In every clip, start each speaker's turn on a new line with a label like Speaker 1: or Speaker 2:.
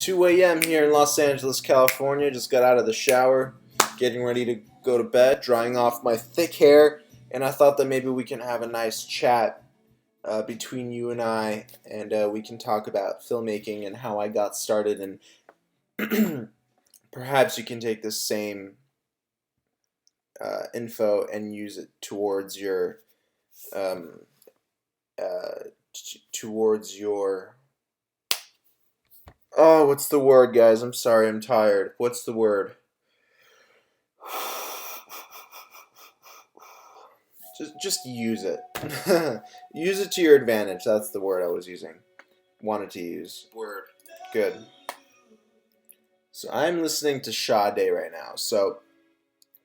Speaker 1: 2 a.m. here in Los Angeles, California. Just got out of the shower, getting ready to go to bed, drying off my thick hair, and I thought that maybe we can have a nice chat between you and we can talk about filmmaking and how I got started, and perhaps you can take this same info and use it towards your um, towards your oh, what's the word, guys? I'm sorry, I'm tired. What's the word? Just use it. Use it to your advantage. That's the word I was using. Wanted to use. Word. Good. So I'm listening to Sade right now. So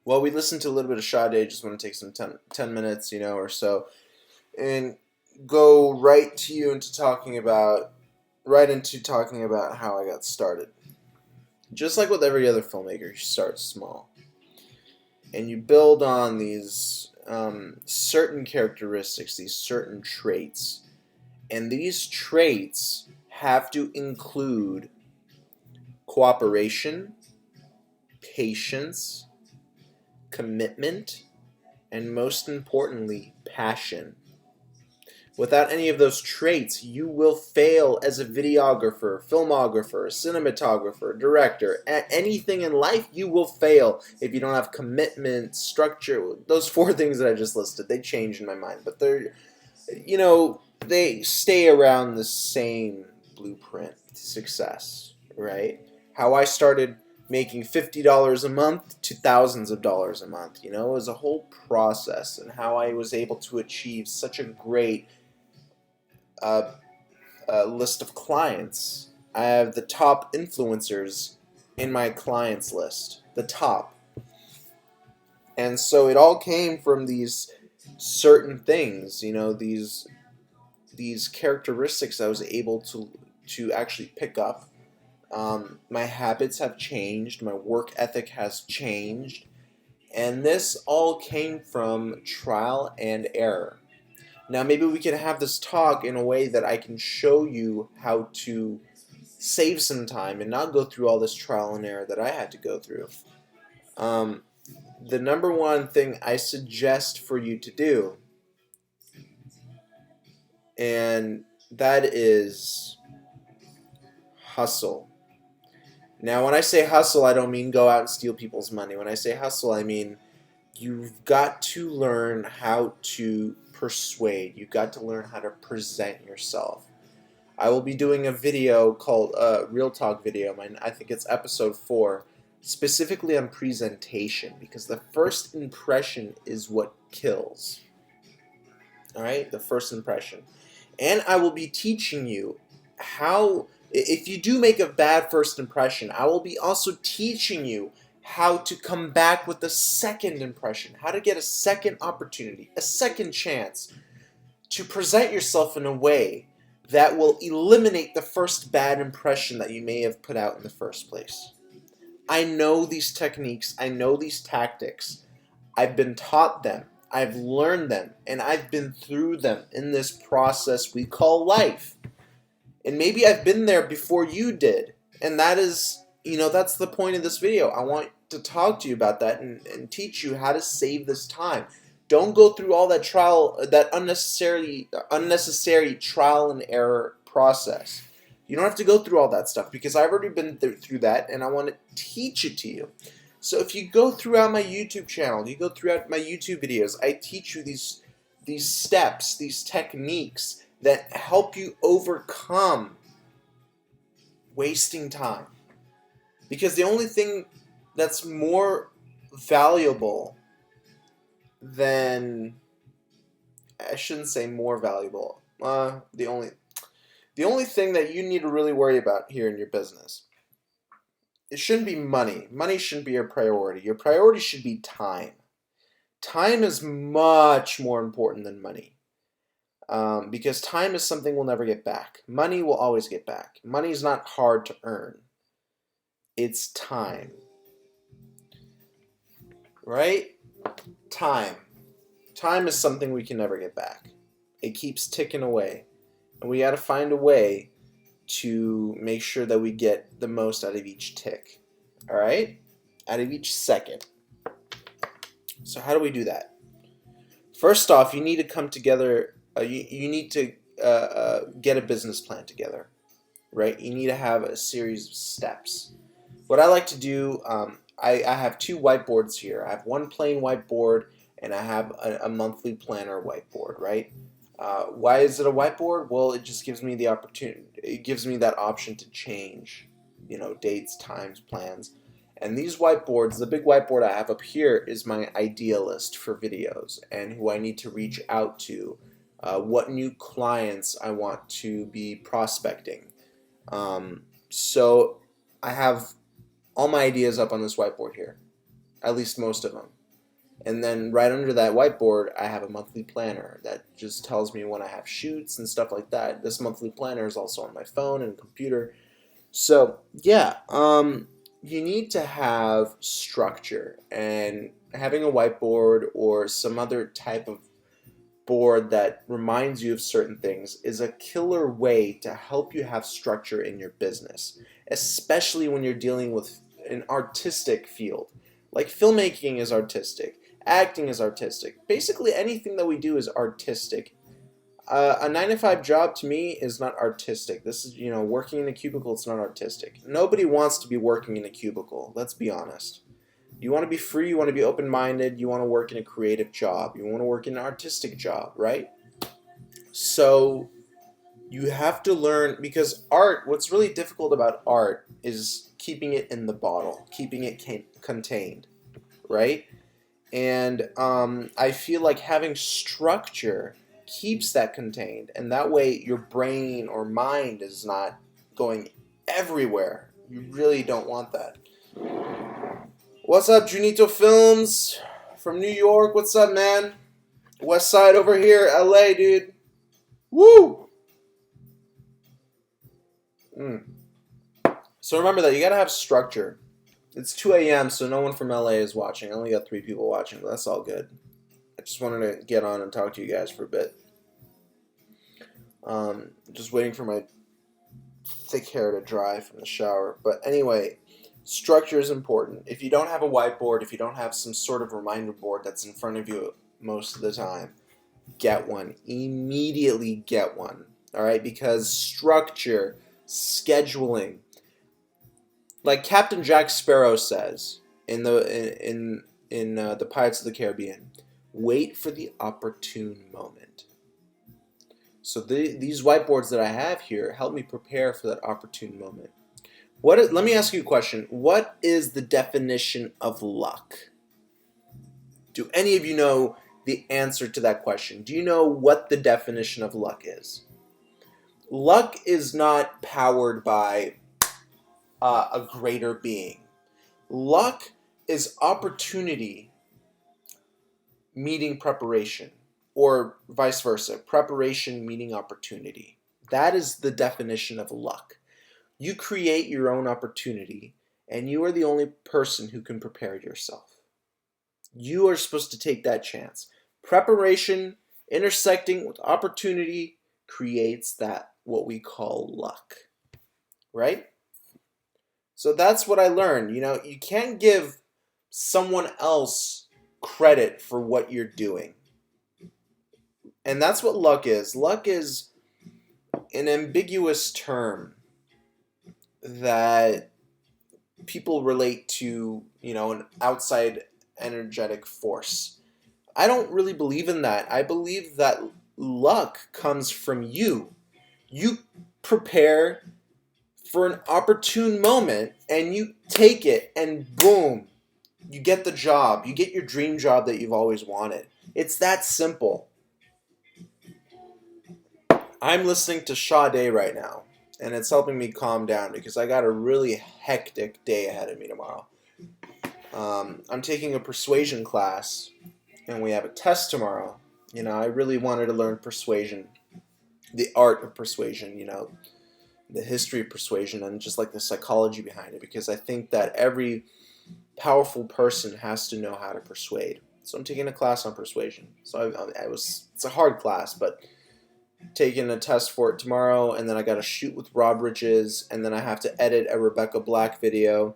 Speaker 1: while we listen to a little bit of Sade, just want to take some 10 minutes, or so, and go right into talking about how I got started. Just like with every other filmmaker, you start small. And you build on these certain characteristics, these certain traits. And these traits have to include cooperation, patience, commitment, and most importantly, passion. Without any of those traits, you will fail as a videographer, filmographer, cinematographer, director. Anything in life, you will fail if you don't have commitment, structure. Those four things that I just listed, they change in my mind, but they stay around the same blueprint to success, right? How I started making $50 a month to thousands of dollars a month, it was a whole process, and how I was able to achieve such a great list of clients. I have the top influencers in my clients list, the top. And so it all came from these certain things, these characteristics I was able to actually pick up. My habits have changed, my work ethic has changed, and this all came from trial and error. Now maybe we can have this talk in a way that I can show you how to save some time and not go through all this trial and error that I had to go through. The number one thing I suggest for you to do, and that is hustle. Now when I say hustle, I don't mean go out and steal people's money. When I say hustle, I mean you've got to learn how to persuade. You've got to learn how to present yourself. I will be doing a video called Real Talk video. I think it's episode 4, specifically on presentation, because the first impression is what kills. All right, the first impression. And I will be teaching you how, if you do make a bad first impression, I will be also teaching you how to come back with a second impression, how to get a second opportunity, a second chance to present yourself in a way that will eliminate the first bad impression that you may have put out in the first place. I know these techniques, I know these tactics, I've been taught them, I've learned them, and I've been through them in this process we call life. And maybe I've been there before you did, and that is, that's the point of this video. I want to talk to you about that and teach you how to save this time. Don't go through all that unnecessary trial and error process. You don't have to go through all that stuff, because I've already been through that, and I want to teach it to you. So if you go throughout my YouTube channel, you go throughout my YouTube videos, I teach you these steps, these techniques that help you overcome wasting time. Because the only thing that's more valuable than, I shouldn't say more valuable, the only thing that you need to really worry about here in your business, it shouldn't be money. Money shouldn't be your priority. Your priority should be time. Time is much more important than money. Because time is something we'll never get back. Money will always get back. Money is not hard to earn. It's time. Right? Time. Time is something we can never get back. It keeps ticking away. And we got to find a way to make sure that we get the most out of each tick. All right? Out of each second. So how do we do that? First off, you need to come together. You need to get a business plan together, right? You need to have a series of steps. What I like to do, I have two whiteboards here. I have one plain whiteboard, and I have a monthly planner whiteboard, right? Why is it a whiteboard? Well, it just gives me the opportunity. It gives me that option to change, dates, times, plans. And these whiteboards, the big whiteboard I have up here is my idea list for videos and who I need to reach out to, what new clients I want to be prospecting. So I have all my ideas up on this whiteboard here, at least most of them. And then right under that whiteboard, I have a monthly planner that just tells me when I have shoots and stuff like that. This monthly planner is also on my phone and computer. So yeah, you need to have structure, and having a whiteboard or some other type of board that reminds you of certain things is a killer way to help you have structure in your business, especially when you're dealing with an artistic field. Like filmmaking is artistic, acting is artistic. Basically anything that we do is artistic. A 9-to-5 job to me is not artistic. This is, working in a cubicle, it's not artistic. Nobody wants to be working in a cubicle, let's be honest. You want to be free, you want to be open-minded, you want to work in a creative job, you want to work in an artistic job, right? So you have to learn, because art, what's really difficult about art is keeping it in the bottle, keeping it contained, right? And I feel like having structure keeps that contained, and that way your brain or mind is not going everywhere. You really don't want that. What's up, Junito Films from New York? What's up, man? West Side over here, LA, dude. Woo! So remember that you gotta have structure. It's 2 a.m., so no one from LA is watching. I only got 3 people watching, but that's all good. I just wanted to get on and talk to you guys for a bit. Just waiting for my thick hair to dry from the shower. But anyway, structure is important. If you don't have a whiteboard, if you don't have some sort of reminder board that's in front of you most of the time, get one. Immediately get one. All right? Because structure, scheduling, like Captain Jack Sparrow says in the Pirates of the Caribbean, wait for the opportune moment. So these whiteboards that I have here help me prepare for that opportune moment. Let me ask you a question. What is the definition of luck? Do any of you know the answer to that question? Do you know what the definition of luck is? Luck is not powered by a greater being. Luck is opportunity meeting preparation, or vice versa, preparation meeting opportunity. That is the definition of luck. You create your own opportunity, and you are the only person who can prepare yourself. You are supposed to take that chance. Preparation intersecting with opportunity creates that, what we call luck, right? So that's what I learned. You can't give someone else credit for what you're doing. And that's what luck is. Luck is an ambiguous term that people relate to, an outside energetic force. I don't really believe in that. I believe that luck comes from you. You prepare for an opportune moment and you take it, and boom, you get the job. You get your dream job that you've always wanted. It's that simple. I'm listening to Sade right now, and it's helping me calm down because I got a really hectic day ahead of me tomorrow. I'm taking a persuasion class, and we have a test tomorrow. I really wanted to learn persuasion, the art of persuasion, the history of persuasion, and just like the psychology behind it, because I think that every powerful person has to know how to persuade. So I'm taking a class on persuasion. So it's a hard class, but taking a test for it tomorrow, and then I got to shoot with Rob Riches, and then I have to edit a Rebecca Black video,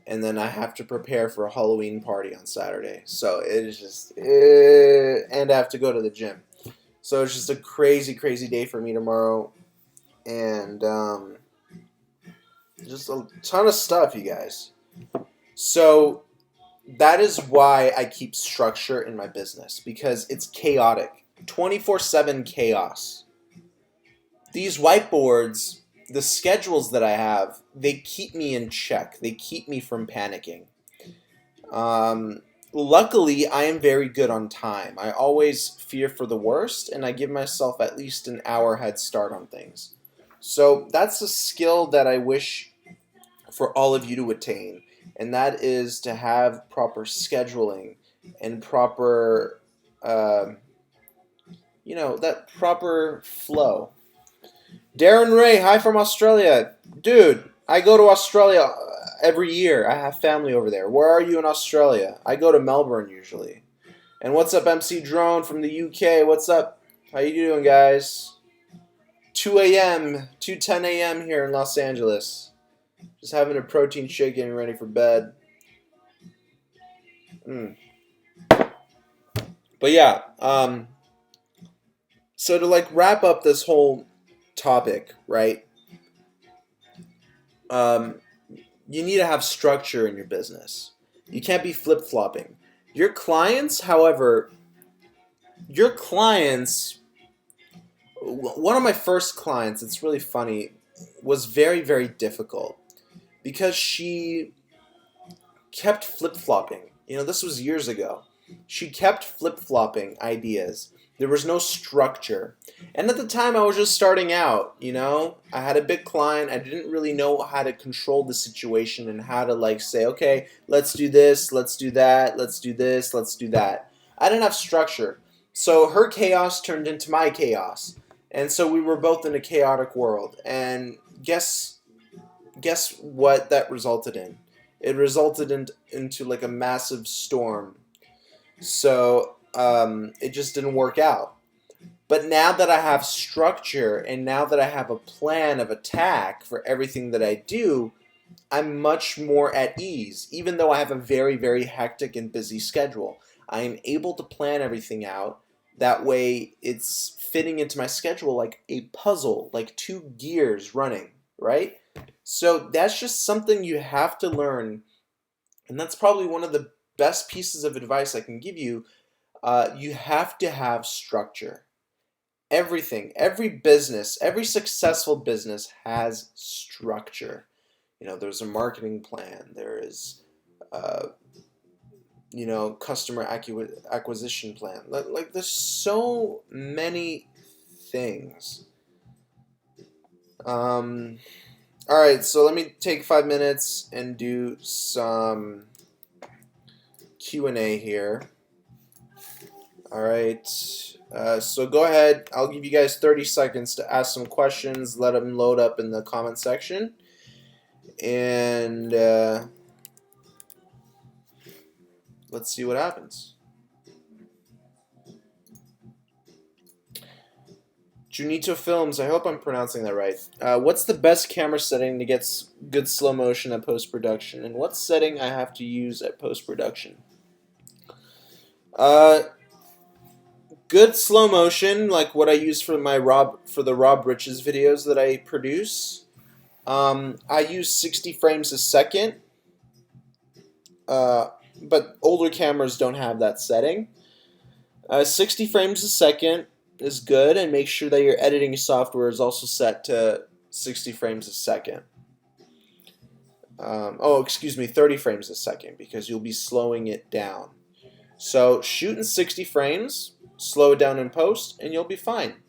Speaker 1: and then I have to prepare for a Halloween party on Saturday. So it is just, and I have to go to the gym. So it's just a crazy, crazy day for me tomorrow, and just a ton of stuff, you guys. So that is why I keep structure in my business, because it's chaotic. 24/7 chaos. These whiteboards, the schedules that I have, they keep me in check. They keep me from panicking. Luckily, I am very good on time. I always fear for the worst, and I give myself at least an hour head start on things. So that's a skill that I wish for all of you to attain, and that is to have proper scheduling and proper, that proper flow. Darren Ray, hi from Australia. Dude, I go to Australia every year. I have family over there. Where are you in Australia? I go to Melbourne usually. And what's up, MC Drone from the UK? What's up? How you doing, guys? 2 a.m., 2:10 a.m. here in Los Angeles. Just having a protein shake, getting ready for bed. But yeah, so to like wrap up this whole topic, right? You need to have structure in your business. You can't be flip-flopping. Your clients, however, one of my first clients, it's really funny, was very, very difficult because she kept flip-flopping. This was years ago. She kept flip-flopping ideas. There was no structure. And at the time, I was just starting out, I had a big client. I didn't really know how to control the situation and how to say, okay, let's do this, let's do that, let's do this, let's do that. I didn't have structure. So her chaos turned into my chaos. And so we were both in a chaotic world. And guess what that resulted in? It resulted into like a massive storm. So it just didn't work out. But now that I have structure and now that I have a plan of attack for everything that I do, I'm much more at ease. Even though I have a very, very hectic and busy schedule, I am able to plan everything out. That way it's fitting into my schedule like a puzzle, like two gears running, right? So that's just something you have to learn. And that's probably one of the best pieces of advice I can give you. You have to have structure. Everything, every business, every successful business has structure. There's a marketing plan. There is, customer acquisition plan. Like there's so many things. All right, so let me take 5 minutes and do some Q&A here. All right. So go ahead. I'll give you guys 30 seconds to ask some questions. Let them load up in the comment section. And let's see what happens. Junito Films, I hope I'm pronouncing that right. What's the best camera setting to get good slow motion at post-production? And what setting I have to use at post-production? Good slow motion, like what I use for the Rob Riches videos that I produce. I use 60 frames a second, but older cameras don't have that setting. 60 frames a second is good, and make sure that your editing software is also set to 60 frames a second. 30 frames a second, because you'll be slowing it down. So shoot in 60 frames, slow it down in post, and you'll be fine.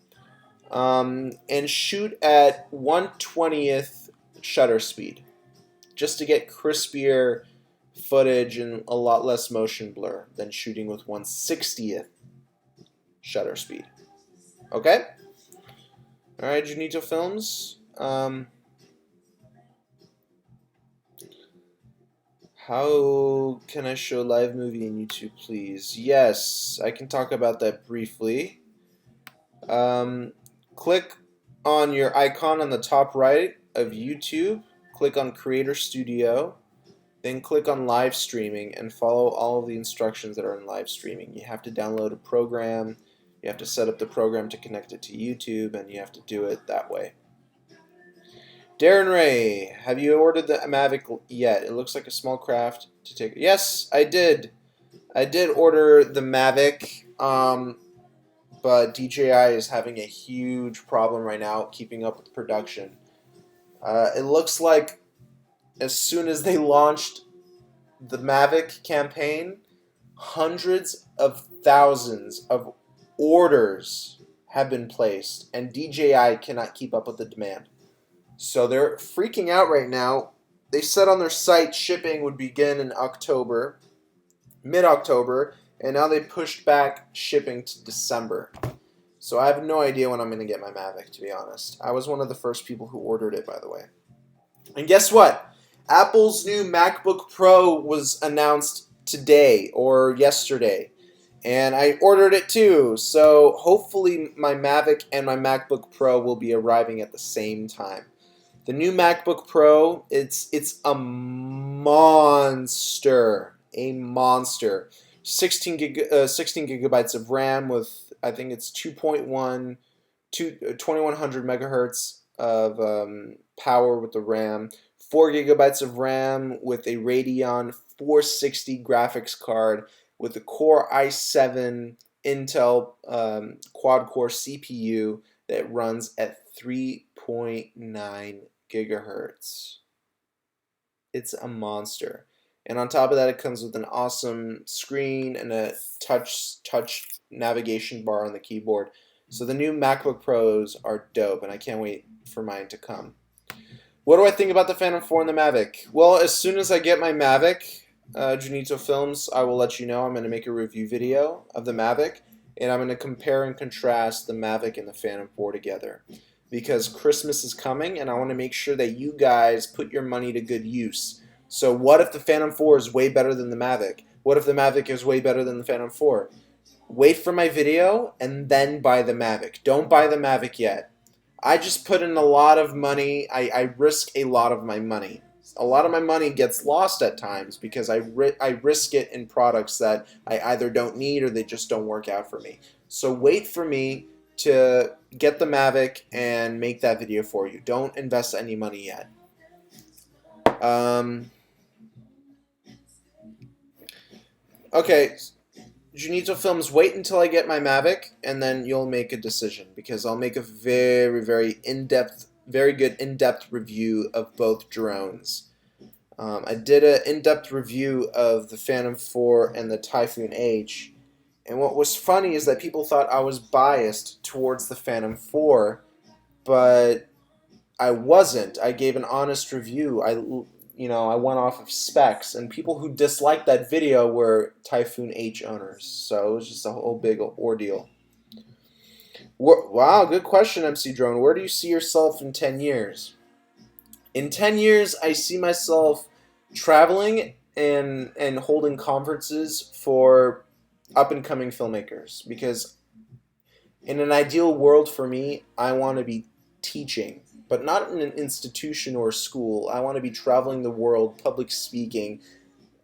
Speaker 1: And shoot at 1/20th shutter speed, just to get crispier footage and a lot less motion blur than shooting with 1/60th shutter speed. Okay? Alright, Junito Films. How can I show live movie in YouTube, please? Yes, I can talk about that briefly. click on your icon on the top right of YouTube, click on Creator Studio, then click on live streaming and follow all of the instructions that are in live streaming. You have to download a program, you have to set up the program to connect it to YouTube, and you have to do it that way. Darren Ray, have you ordered the Mavic yet? It looks like a small craft to take. Yes, I did. I did order the Mavic, but DJI is having a huge problem right now keeping up with production. It looks like as soon as they launched the Mavic campaign, hundreds of thousands of orders have been placed, and DJI cannot keep up with the demand. So they're freaking out right now. They said on their site shipping would begin in October, mid-October, and now they pushed back shipping to December. So I have no idea when I'm going to get my Mavic, to be honest. I was one of the first people who ordered it, by the way. And guess what? Apple's new MacBook Pro was announced today or yesterday, and I ordered it too. So hopefully my Mavic and my MacBook Pro will be arriving at the same time. The new MacBook Pro, it's a monster, 16 gigabytes of RAM with, I think it's 2100 megahertz of power with the RAM, 4 gigabytes of RAM with a Radeon 460 graphics card with a Core i7 Intel quad-core CPU that runs at 3.9 gigahertz. It's a monster. And on top of that, it comes with an awesome screen and a touch navigation bar on the keyboard. So the new MacBook Pros are dope, and I can't wait for mine to come. What do I think about the Phantom 4 and the Mavic? Well, as soon as I get my Mavic, Junito Films, I will let you know. I'm going to make a review video of the Mavic, and I'm going to compare and contrast the Mavic and the Phantom 4 together. Because Christmas is coming, and I want to make sure that you guys put your money to good use. So what if the Phantom 4 is way better than the Mavic? What if the Mavic is way better than the Phantom 4? Wait for my video, and then buy the Mavic. Don't buy the Mavic yet. I just put in a lot of money. I risk a lot of my money. A lot of my money gets lost at times because I risk it in products that I either don't need or they just don't work out for me. So wait for me to get the Mavic and make that video for you. Don't invest any money yet. Okay, Junito Films, wait until I get my Mavic, and then you'll make a decision, because I'll make a very, very in-depth, very good in-depth review of both drones. I did an in-depth review of the Phantom 4 and the Typhoon H, and what was funny is that people thought I was biased towards the Phantom 4, but I wasn't. I gave an honest review. I went off of specs, and people who disliked that video were Typhoon H owners. So it was just a whole big ordeal. Wow, good question, MC Drone. Where do you see yourself in 10 years? In 10 years, I see myself traveling and holding conferences for up-and-coming filmmakers, because in an ideal world for me, I want to be teaching, but not in an institution or a school. I want to be traveling the world, public speaking,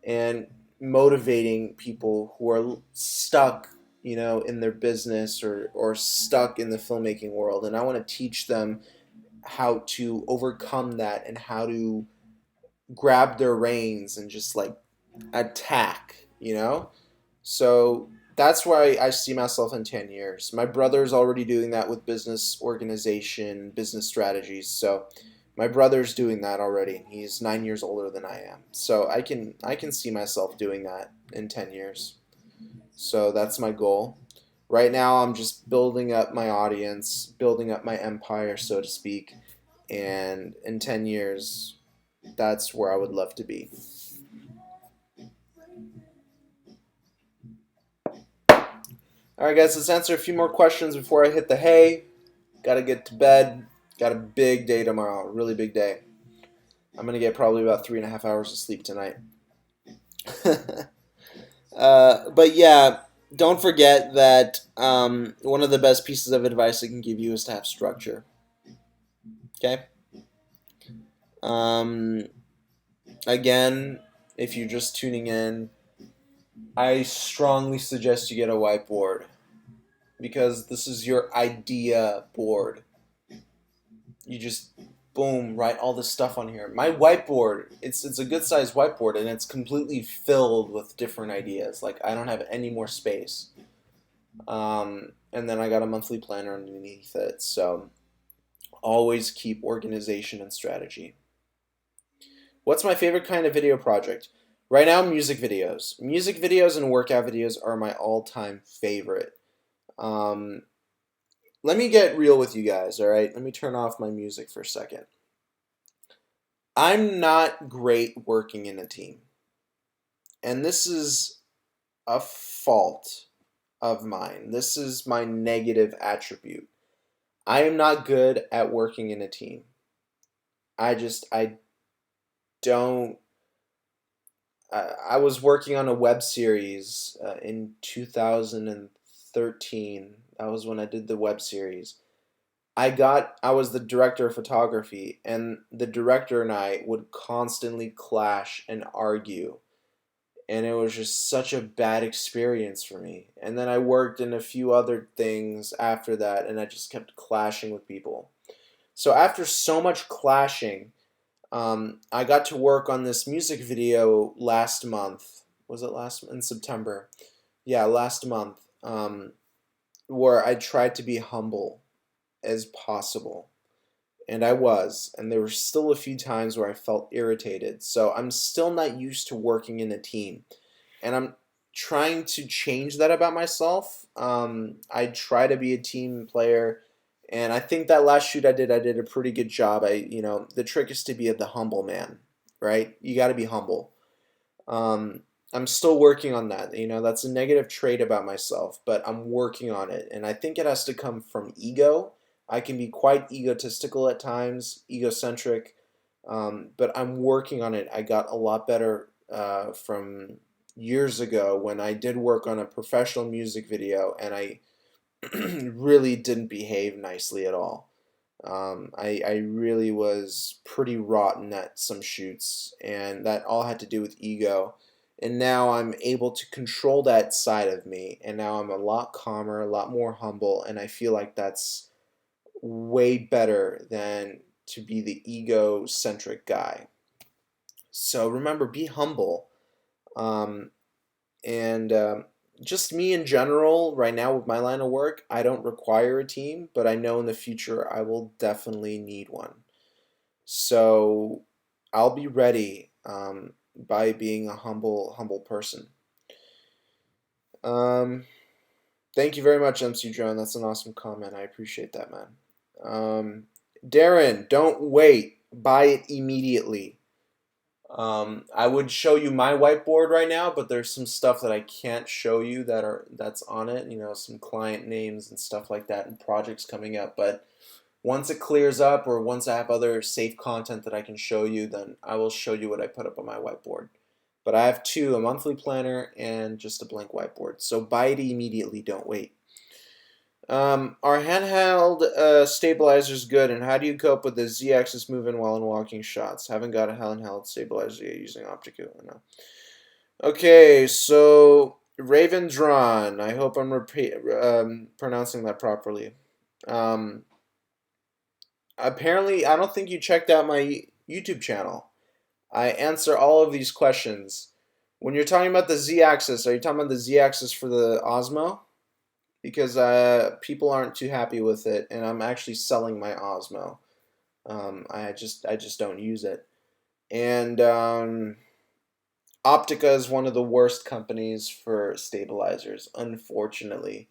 Speaker 1: and motivating people who are stuck, in their business or stuck in the filmmaking world. And I want to teach them how to overcome that and how to grab their reins and just attack, So that's why I see myself in 10 years. My brother's already doing that with business organization, business strategies. So my brother's doing that already. He's 9 years older than I am. So I can see myself doing that in 10 years. So that's my goal. Right now I'm just building up my audience, building up my empire, so to speak. And in 10 years, that's where I would love to be. Alright guys, let's answer a few more questions before I hit the hay. Gotta get to bed. Got a big day tomorrow, a really big day. I'm gonna get probably about 3.5 hours of sleep tonight. But yeah, don't forget that one of the best pieces of advice I can give you is to have structure. Okay. Um, Again, if you're just tuning in, I strongly suggest you get a whiteboard because this is your idea board. You just boom, write all this stuff on here. My whiteboard, it's a good sized whiteboard and it's completely filled with different ideas. Like I don't have any more space. And then I got a monthly planner underneath it. So always keep organization and strategy. What's my favorite kind of video project? Right now, music videos. Music videos and workout videos are my all-time favorite. Um, Let me get real with you guys, all right? Let me turn off my music for a second. I'm not great working in a team. And this is a fault of mine. This is my negative attribute. I am not good at working in a team. I don't. I was working on a web series in 2013. That was when I did the web series. I was the director of photography, and the director and I would constantly clash and argue, and it was just such a bad experience for me. And then I worked in a few other things after that, and I just kept clashing with people. So after so much clashing, I got to work on this music video last month. Was it last in September? Yeah, last month. Where I tried to be humble as possible. And I was. And there were still a few times where I felt irritated. So I'm still not used to working in a team. And I'm trying to change that about myself. I try to be a team player. And I think that last shoot I did a pretty good job. The trick is to be the humble man, right? You got to be humble. Um, I'm still working on that. That's a negative trait about myself, but I'm working on it. And I think it has to come from ego. I can be quite egotistical at times, egocentric, but I'm working on it. I got a lot better from years ago when I did work on a professional music video and I really didn't behave nicely at all. I really was pretty rotten at some shoots, and that all had to do with ego. And now I'm able to control that side of me, and now I'm a lot calmer, a lot more humble, and I feel like that's way better than to be the egocentric guy. So remember, be humble. Um, and just me in general, right now with my line of work, I don't require a team, but I know in the future I will definitely need one. So I'll be ready by being a humble person. Um, Thank you very much, MC Drone. That's an awesome comment. I appreciate that, man. Um, Darren, don't wait. Buy it immediately. I would show you my whiteboard right now, but there's some stuff that I can't show you that's on it. Some client names and stuff like that, and projects coming up. But once it clears up, or once I have other safe content that I can show you, then I will show you what I put up on my whiteboard. But I have two: a monthly planner and just a blank whiteboard. So buy it immediately. Don't wait. Are handheld stabilizers good, and how do you cope with the Z-axis movement while in walking shots? Haven't got a handheld stabilizer yet using Optico. No. Okay, so Ravendron. I hope I'm pronouncing that properly. Um, Apparently, I don't think you checked out my YouTube channel. I answer all of these questions. When you're talking about the Z-axis, are you talking about the Z-axis for the Osmo? Because people aren't too happy with it, and I'm actually selling my Osmo. I just don't use it. And Optica is one of the worst companies for stabilizers, unfortunately.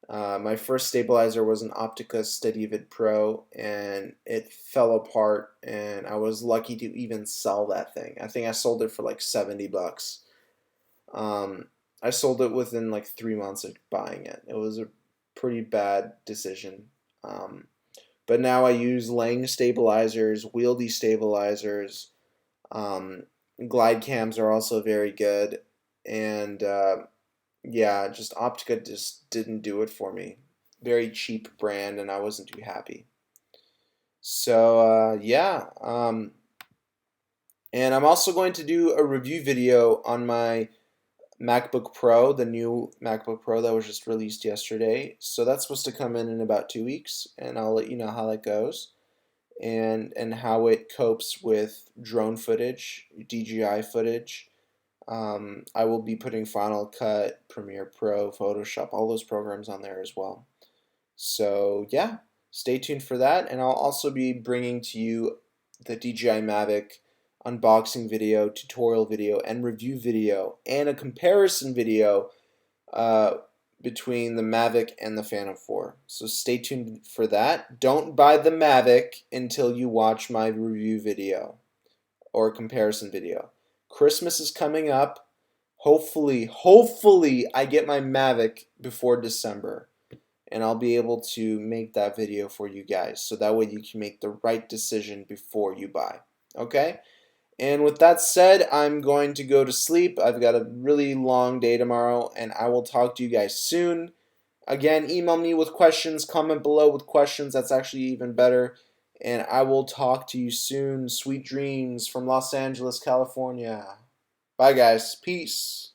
Speaker 1: My first stabilizer was an Optica SteadyVid Pro, and it fell apart, and I was lucky to even sell that thing. I think I sold it for like $70. Um, I sold it within like 3 months of buying it. It was a pretty bad decision. But now I use Lang stabilizers, Wieldy stabilizers. Um, Glide cams are also very good, and yeah, just Optica just didn't do it for me. Very cheap brand, and I wasn't too happy. So yeah, and I'm also going to do a review video on my MacBook Pro, the new MacBook Pro that was just released yesterday. So that's supposed to come in about 2 weeks, and I'll let you know how that goes and how it copes with drone footage, DJI footage. I will be putting Final Cut, Premiere Pro, Photoshop, all those programs on there as well. So yeah, stay tuned for that, and I'll also be bringing to you the DJI Mavic unboxing video, tutorial video, and review video, and a comparison video uh, between the Mavic and the Phantom 4. So stay tuned for that. Don't buy the Mavic until you watch my review video or comparison video. Christmas is coming up. Hopefully I get my Mavic before December, and I'll be able to make that video for you guys so that way you can make the right decision before you buy. Okay? And with that said, I'm going to go to sleep. I've got a really long day tomorrow, and I will talk to you guys soon. Again, email me with questions, comment below with questions. That's actually even better. And I will talk to you soon. Sweet dreams from Los Angeles, California. Bye, guys. Peace.